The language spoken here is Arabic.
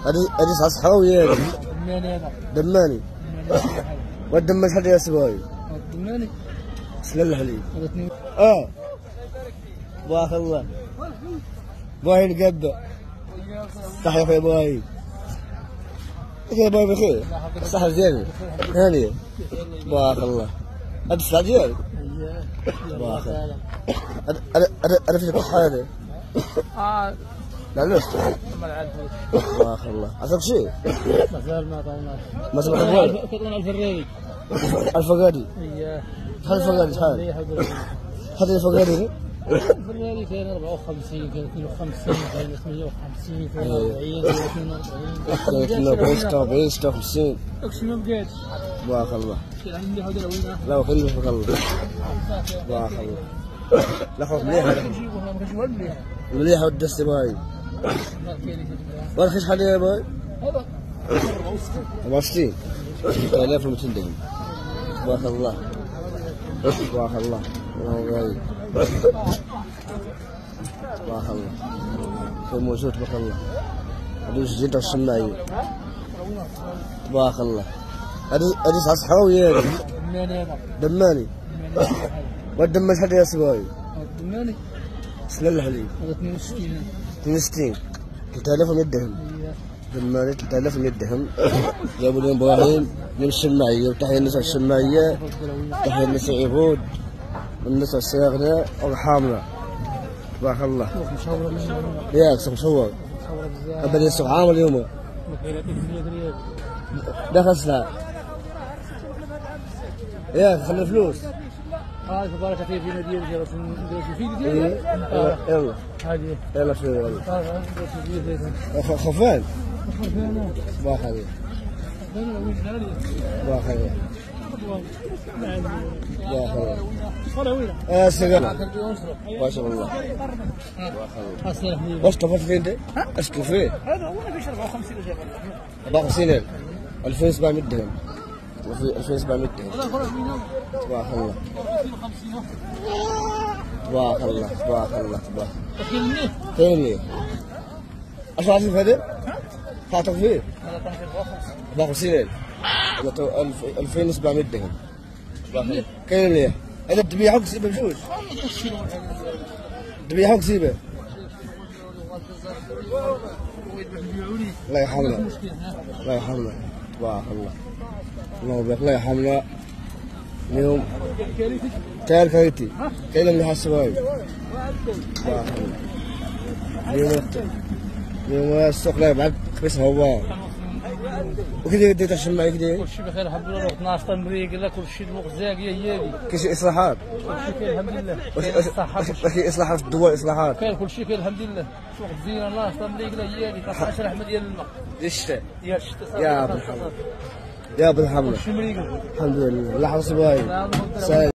هذه صحراوي هذا. دماني هذا. دماني. والدمان شحال ديال السباعي؟ دماني. سلال الحليب. هذا 2. بارك الله. باهي القبة. تحية في باهي. كيف باهي بخير؟ الصحة مزيانة. هانية. بارك الله. هذا السلعة ديالك؟ بارك الله. أنا فيك الحالة. لا لا ما نعرفوش. بارك الله. عطاك شيء؟ مازال ما عطاوناش. مازال ما عطاوناش. كتقول الفراري. الفقادي. اييه. شحال الفقادي شحال؟ شحال الفقادي؟ الفراري كاين 54 كاين 52 كاين 58 كاين 40 كاين 42 46 56. داكشي ما بقاش. بارك الله. كاين عندي هذا وين. لا وكل بارك الله. بارك الله. لا خوف مليح هذا. كنجيبوها ما كنجيبوها مليح. مليح ودستي باي. والخيش شحال يا باي؟ هذا 64. 3200 درهم. بارك الله. بارك الله. الله غالي. بارك الله. خير موجود بارك الله. هذو الزيت والشماعي. بارك الله. هذه صحراوي هذا. دماني هذا. دماني. والدمان شحال ديال السباعي؟ دماني. سلال الحليب. هذا 62. 62. 3100 درهم. اييه. دماني 3100 درهم. جابوا لي ابراهيم من الشماعيه وتحية النساء الشماعيه. تحية النساء عبود والنساء الصياغنه والحامله. بارك الله. ياك سوق مشور. ابدا السوق عامل اليوم. دخل السلعه. ياك خلي الفلوس. هاي بركه فينا ديال في ديال. يلا. هذه. يلا شوف يلا. خفان. بارك الله. بارك الله. بارك الله. سلام. ما شاء الله. بارك الله. واش طفت فين انت؟ اش طفت فيه؟ هذا هو اللي فيش 54 جاب 54,000. 2700 درهم. 2700 درهم. تبارك الله. تبارك الله. تبارك الله. تبارك. كاين ليه؟ اش عاطيك هذا؟ تعطيك فيه؟ هذا كان فيه 54,000. 2700 درهم. كاين ليه؟ هذا تبيعه كتسيبه بجوج. تبيعه كتسيبه. الله يرحمنا. الله يرحمنا. تبارك الله. الله يبارك. الله يرحمنا. اليوم كاين كريتي. كاين اللي حاسباي. تبارك الله. اليوم السوق لا يبعد خبيص هو. وكي دير الشماعي كي كلشي بخير الحمد لله. 12 طن مريقله كلشي المغزاقيه هي هذه. كاين شي اصلاحات؟ كلشي كاين الحمد لله. كاين اصلاحات في الدواء اصلاحات؟ كاين كلشي كاين الحمد لله. سوق الزينه 12 طن مريقله هي هذه 13 رحمه ديال الماء. ديال الشتاء. ديال الشتاء. يا بالحمد. يا بالحمد. كلشي مريقل. الحمد لله. الله يحفظ باي.